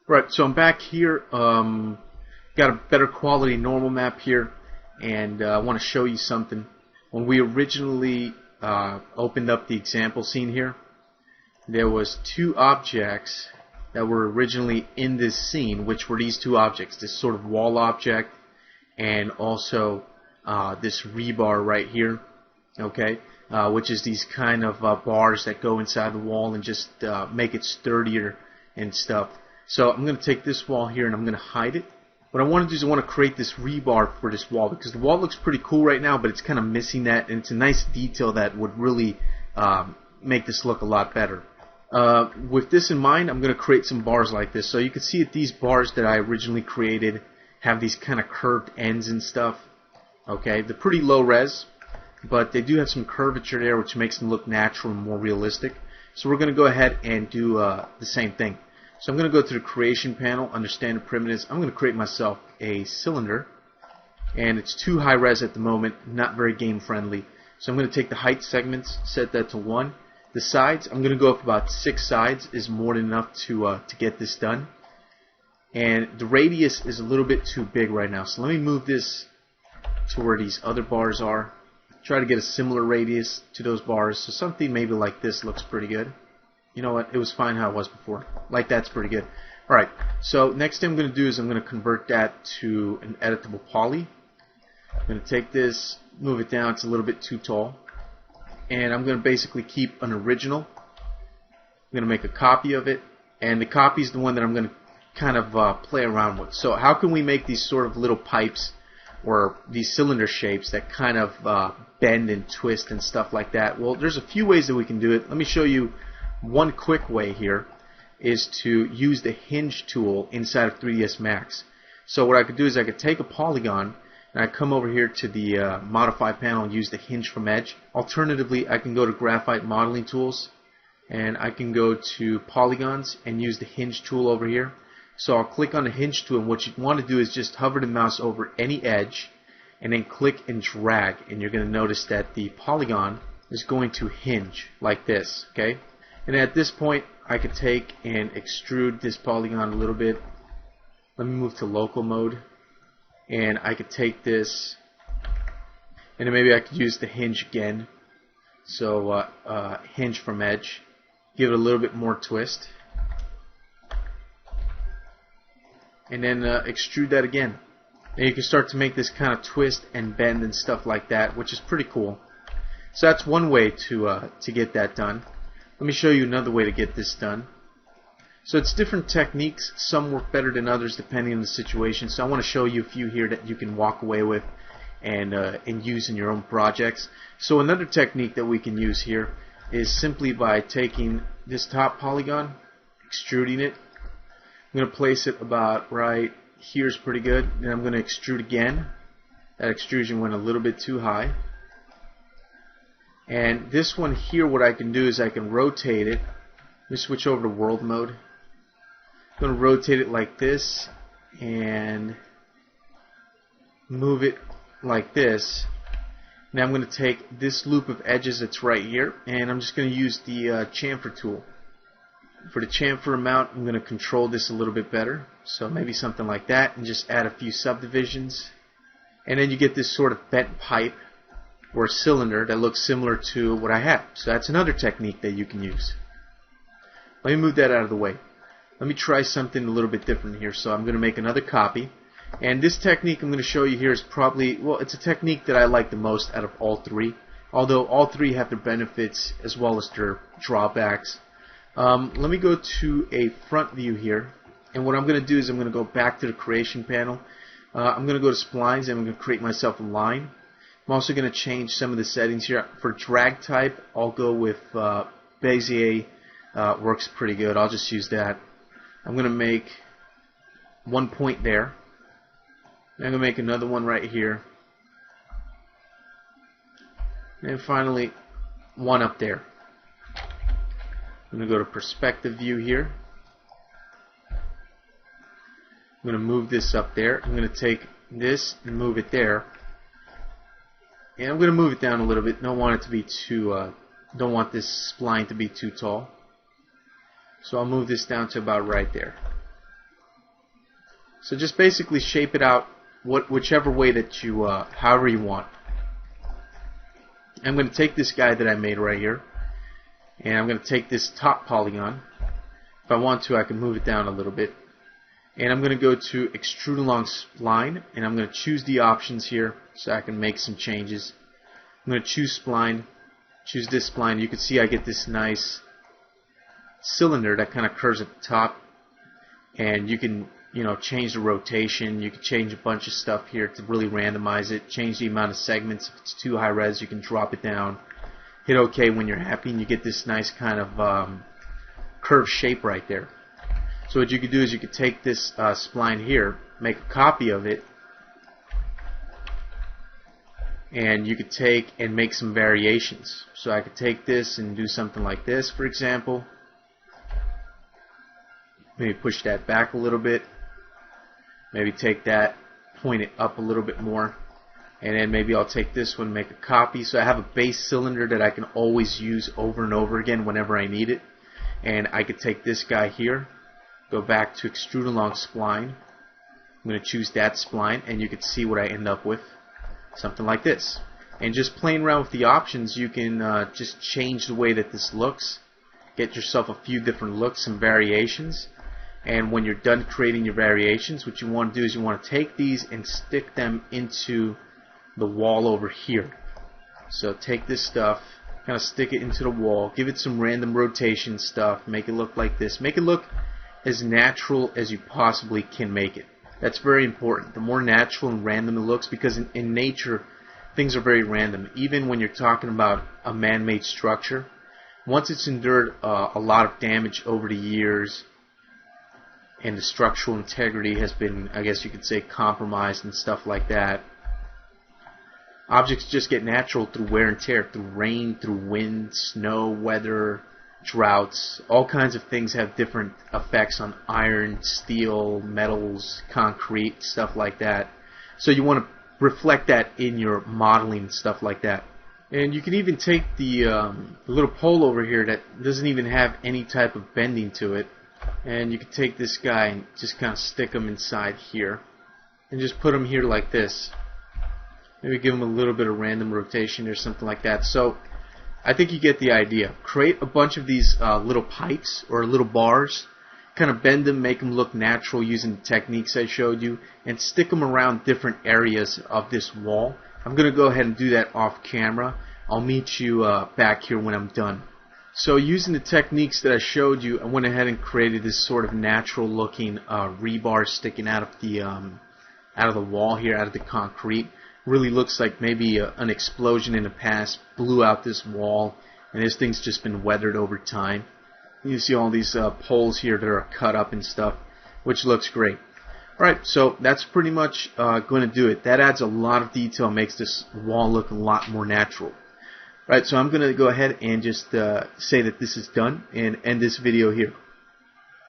Right, so I'm back here. Got a better quality normal map here, and I want to show you something. When we originally opened up the example scene here, there was two objects that were originally in this scene, which were these two objects, this sort of wall object and also this rebar right here, okay, which is these kind of bars that go inside the wall and just make it sturdier and stuff. So I'm going to take this wall here and I'm going to hide it. What I want to do is I want to create this rebar for this wall, because the wall looks pretty cool right now, but it's kind of missing that, and it's a nice detail that would really make this look a lot better. With this in mind, I'm going to create some bars like this. So you can see that these bars that I originally created have these kind of curved ends and stuff. Okay, they're pretty low res, but they do have some curvature there, which makes them look natural and more realistic. So we're going to go ahead and do the same thing. So I'm going to go to the creation panel, under standard primitives. I'm going to create myself a cylinder, and it's too high res at the moment, not very game friendly. So I'm going to take the height segments, set that to 1. The sides, I'm going to go up about 6 sides, is more than enough to get this done. And the radius is a little bit too big right now, so let me move this to where these other bars are. Try to get a similar radius to those bars, so something maybe like this looks pretty good. You know what, it was fine how it was before. Like that's pretty good. Alright, so next thing I'm going to do is I'm going to convert that to an editable poly. I'm going to take this, move it down, it's a little bit too tall. And I'm going to basically keep an original. I'm going to make a copy of it, and the copy is the one that I'm going to kind of play around with. So how can we make these sort of little pipes or these cylinder shapes that kind of bend and twist and stuff like that? Well, there's a few ways that we can do it. Let me show you one quick way here is to use the Hinge tool inside of 3ds Max. So what I could do is I could take a polygon and I come over here to the modify panel and use the hinge from edge. Alternatively, I can go to graphite modeling tools and I can go to polygons and use the hinge tool over here. So I'll click on the hinge tool, and what you want to do is just hover the mouse over any edge and then click and drag, and you're going to notice that the polygon is going to hinge like this, okay? And at this point I could take and extrude this polygon a little bit. Let me move to local mode. And I could take this, and then maybe I could use the hinge again. So hinge from edge, give it a little bit more twist, and then extrude that again. And you can start to make this kind of twist and bend and stuff like that, which is pretty cool. So that's one way to get that done. Let me show you another way to get this done. So it's different techniques. Some work better than others depending on the situation. So I want to show you a few here that you can walk away with and use in your own projects. So another technique that we can use here is simply by taking this top polygon, extruding it. I'm going to place it about right here is pretty good. Then I'm going to extrude again. That extrusion went a little bit too high. And this one here, what I can do is I can rotate it. Let me switch over to world mode. I'm going to rotate it like this and move it like this. Now I'm going to take this loop of edges that's right here, and I'm just going to use the chamfer tool. For the chamfer amount, I'm going to control this a little bit better. So maybe something like that, and just add a few subdivisions. And then you get this sort of bent pipe or cylinder that looks similar to what I have. So that's another technique that you can use. Let me move that out of the way. Let me try something a little bit different here. So I'm going to make another copy. And this technique I'm going to show you here is probably, well, it's a technique that I like the most out of all three. Although all three have their benefits as well as their drawbacks. Let me go to a front view here. And what I'm going to do is I'm going to go back to the creation panel. I'm going to go to splines and I'm going to create myself a line. I'm also going to change some of the settings here. For drag type, I'll go with Bezier. Works pretty good. I'll just use that. I'm going to make one point there. I'm going to make another one right here. And finally, one up there. I'm going to go to perspective view here. I'm going to move this up there. I'm going to take this and move it there. And I'm going to move it down a little bit. Don't want it to be too, don't want this spline to be too tall. So I'll move this down to about right there. So just basically shape it out whichever way that you, however you want. I'm going to take this guy that I made right here, and I'm going to take this top polygon. If I want to, I can move it down a little bit. And I'm going to go to Extrude Along Spline, and I'm going to choose the options here so I can make some changes. I'm going to choose Spline, choose this spline. You can see I get this nice cylinder that kind of curves at the top, and you can change the rotation. You can change a bunch of stuff here to really randomize it, change the amount of segments. If it's too high res, you can drop it down, hit OK when you're happy, and you get this nice kind of curved shape right there. So what you could do is you could take this spline here, make a copy of it, and you could take and make some variations. So I could take this and do something like this, for example. Maybe push that back a little bit. Maybe take that, point it up a little bit more. And then maybe I'll take this one, make a copy. So I have a base cylinder that I can always use over and over again whenever I need it. And I could take this guy here, go back to Extrude Along Spline. I'm going to choose that spline, and you can see what I end up with. Something like this. And just playing around with the options, you can just change the way that this looks. Get yourself a few different looks and variations. And when you're done creating your variations, what you want to do is you want to take these and stick them into the wall over here. So take this stuff, kind of stick it into the wall, give it some random rotation stuff, make it look like this. Make it look as natural as you possibly can make it. That's very important. The more natural and random it looks, because in nature things are very random. Even when you're talking about a man-made structure, once it's endured a lot of damage over the years and the structural integrity has been, I guess you could say, compromised and stuff like that, objects just get natural through wear and tear, through rain, through wind, snow, weather, droughts. All kinds of things have different effects on iron, steel, metals, concrete, stuff like that. So you want to reflect that in your modeling and stuff like that. And you can even take the little pole over here that doesn't even have any type of bending to it, and you can take this guy and just kind of stick him inside here and just put him here like this. Maybe give him a little bit of random rotation or something like that. So I think you get the idea. Create a bunch of these little pipes or little bars, kind of bend them, make them look natural using the techniques I showed you, and stick them around different areas of this wall. I'm going to go ahead and do that off camera. I'll meet you back here when I'm done. So using the techniques that I showed you, I went ahead and created this sort of natural looking rebar sticking out of the wall here, out of the concrete. Really looks like maybe an explosion in the past blew out this wall, and this thing's just been weathered over time. You see all these poles here that are cut up and stuff, which looks great. Alright, so that's pretty much going to do it. That adds a lot of detail, makes this wall look a lot more natural. Alright, so I'm going to go ahead and just say that this is done and end this video here.